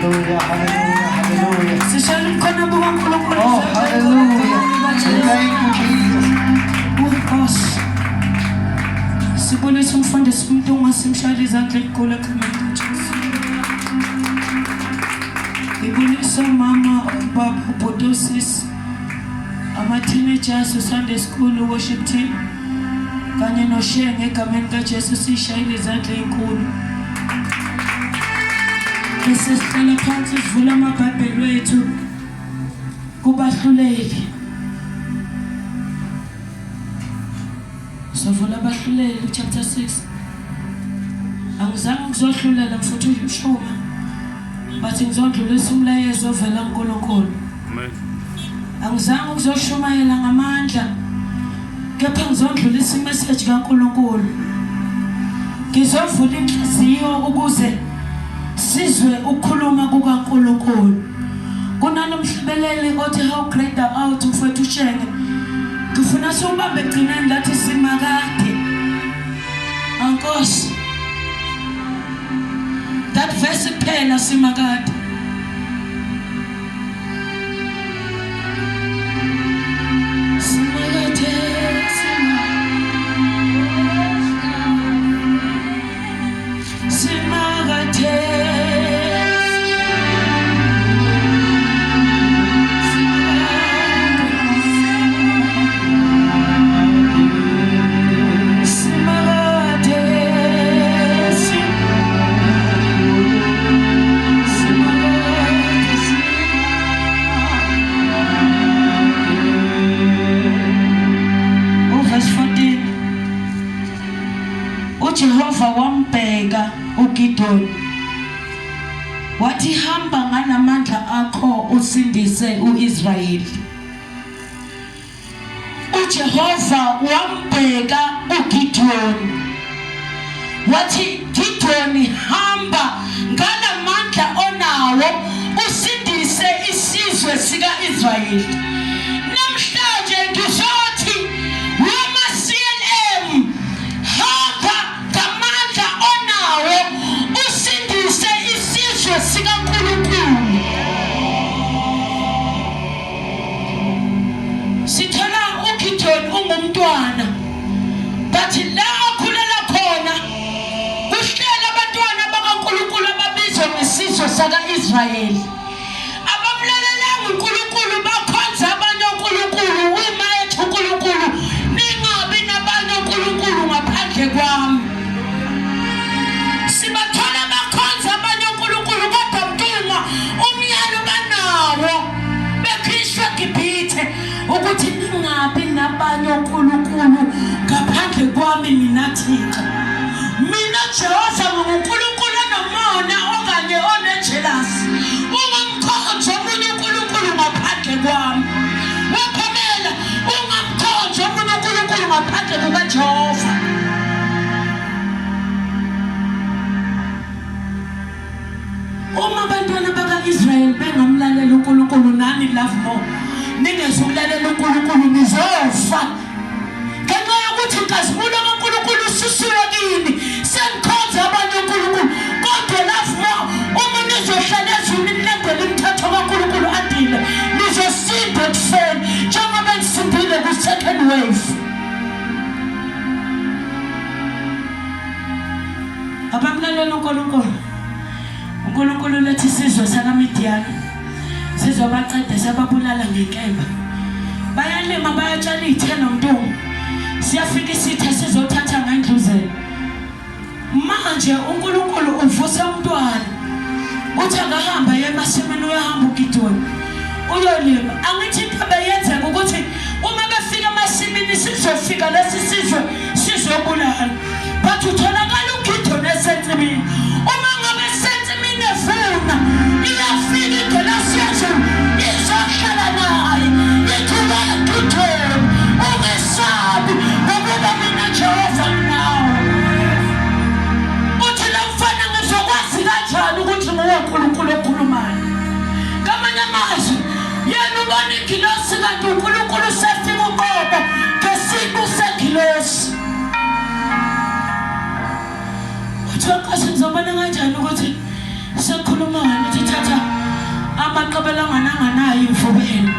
Hallelujah, hallelujah, hallelujah. Sishayela umkhona bukaNkulunkulu. Oh, hallelujah. Thank you, Jesus. Nkosi. Sibonisa umfundisi umuntu ongasimshayela izandla eligula ekhaya kaJesu. Ngibonisa mama, baba, ubhuti, usisi, ama-teenagers, Sunday school, worship team, kanye noShenge egameni kaJesu sishayile izandla ezinkulu. Bese sihlala phansi sivula amabhayibheli wethu kubahluleli. Sovula abahluleli chapter 6. Angizange ngizohlulela mfuthu ushuma. Bathi ngizodlulisa umlayezo ovela kuNkulunkulu. Amen. Angizange ngizoshumayela ngamandla. Kepha ngizodlulisa imessage kaNkulunkulu. Ngizovula inhliziyo ukuze sizwe ukukhuluma kukaNkulunkulu. Kunanomhlabeleli othi how great thou art mfowethu uShenge. Ngifuna sobambe egcineni lathi simakade. Ankosi. That verse phela simakade. Jehova wambheka uGidoni wathi hamba nganamandla akho usindise uIsrayeli. uJehova wambheka uGidoni wathi Gidoni hamba nganamandla onawo usindise isizwe sikaIsrayeli. Namhlanje ngizothi wama CLM hamba ngamandla onawo usindise isizwe sikaNkulunkulu. Sithola uGidoni ungumntwana bathi la akhulela khona kuhlela abantwana bakaNkulunkulu ababizwa ngesizwe sakaIsrayeli. Abamlalelanga uNkulunkulu bakhonza abanye uNkulunkulu. Wima ethu uNkulunkulu ningabi nabanye uNkulunkulu ngaphandle kwami. Sibathola bakhonza abanye uNkulunkulu kodwa mntuma umyalo banawo bekhishwa eGibhithe ukuthi ningabi nabanye uNkulunkulu ngaphandle kwami mina Thixo. Mina Jehova nguNkulunkulu onomona okanye onejealous. Ungamkhonza omunye uNkulunkulu ngaphandle kwami. Waphumela ungamkhonza omunye uNkulunkulu ngaphandle kukaJehova. Uma abantwana bakaIsrayeli bengamlalela uNkulunkulu nani love more. Ningezulalela uNkulunkulu nizofa. Ngenxa yokuthi inkazimulo kaNkulunkulu sisuke kini. Sengikhonza abanye uNkulunkulu kodwa love more uma nizohlala ezweni nilandela imithetho kaNkulunkulu adile nizosinda ekufeni njengoba nisindile ku-second wave. Abamlalela uNkulunkulu. uNkulunkulu lethi isizwe sakaMidiyani sizobaqeda sababulala ngenkemba. Bayalima bayatshala iy'thelo ntombi. Siyafika isitha sizothatha ngendluzelo. Manje uNkulunkulu uvusa umntwana uthi akahamba aye emasimini uyahamba uGidoni uyolima. Angithi into beyenzeka ukuthi uma befika emasimini sizofika lesi sizwe sizobulala. But utholakala uGidoni esensimini. Uma ngabe esensimini evuna iyafika ingelasi yezulu izohlala naye ithuba uGidoni ungesabi ngoba mina Jehova nawe. Uthi la mfana ngizokwazi kanjani ukuthi nguwe uNkulunkulu okhulumayo. Ngamanye amazwi yena ubona ingilosi kanti uNkulunkulu usefika uqobo ngesiqu sengilosi. Uthi ngizoba kanjani ukuthi sekhuluma ngani ukuthi thatha emfubeni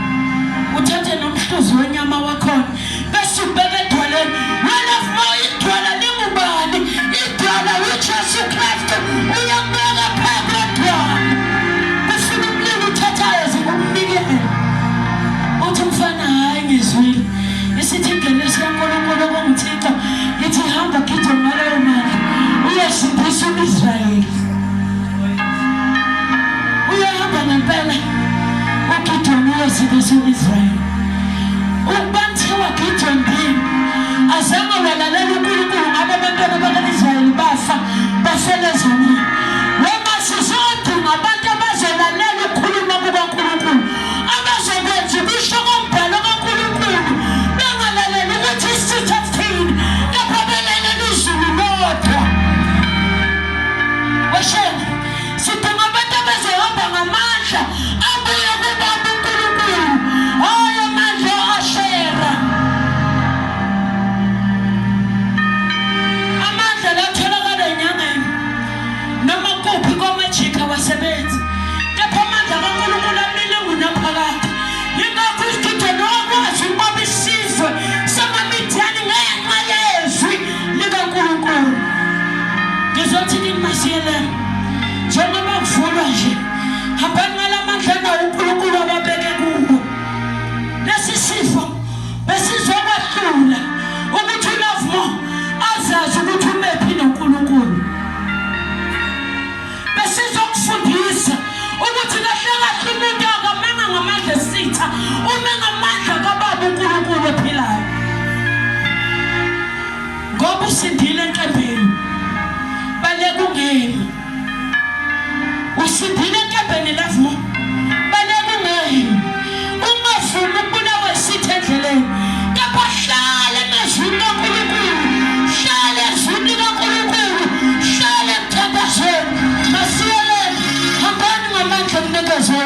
uthathe nomhluzi wenyama wakhona bese ubeke edwaleni one of more idwala lingubani idwala uJesu Kristu uyakubeka phezu kwedwala befika umlilo uthathayo zikumnikela uthi mfana hayi ngizwile isithi ingelosi kaNkulunkulu okunguThixo ithi hamba gidwa ngaleyo mali uyasindisa uIsrayeli uyahamba ngempela uGidiyoni uyasindisa uIsrayeli ukubanthiwa Gidiyoni ndini azange walalela uNkulunkulu ngabe abantwana bakaIsrayeli bafele ezonini wema sizodinga abantu abazolalela ukukhuluma kukaNkulunkulu abazokwenza ubisho kombhalo kaNkulunkulu bengalaleli ukuthi isitha thini kepha belalele izulu lodwa washena sidinga abantu abazohamba ngamandla abuye kubaba uNkulunkulu hayi amandla ashera amandla latholakala enyangeni noma kuphi komajika wasebenzi kepha amandla kaNkulunkulu amile ngunaphakade yingakho isigidoni wakwazi ukunqoba isizwe samaMidiyani ngenxa yezwi likaNkulunkulu ngizothi kini masiyelene njengoba kuvulwa nje hambani ngalamandla nawo uNkulunkulu ababeke kuwo lesi sifo besizokwahlula ukuthi uLovemo azazi ukuthi umephi noNkulunkulu besizokufundisa ukuthi kahle kahle umuntu akamanga ngamandla esitha uma ngamandla kababa uNkulunkulu ophilayo ngoba usindile enkembeni baleka ungemi usindile enkembeni Lovemo baleka ungemi ungafuni ukubulawa isitha endleleni kepha hlala emazwini kaNkulunkulu hlala ezwini likaNkulunkulu hlala emthandazweni masiyelene hambani ngamandla enikezwe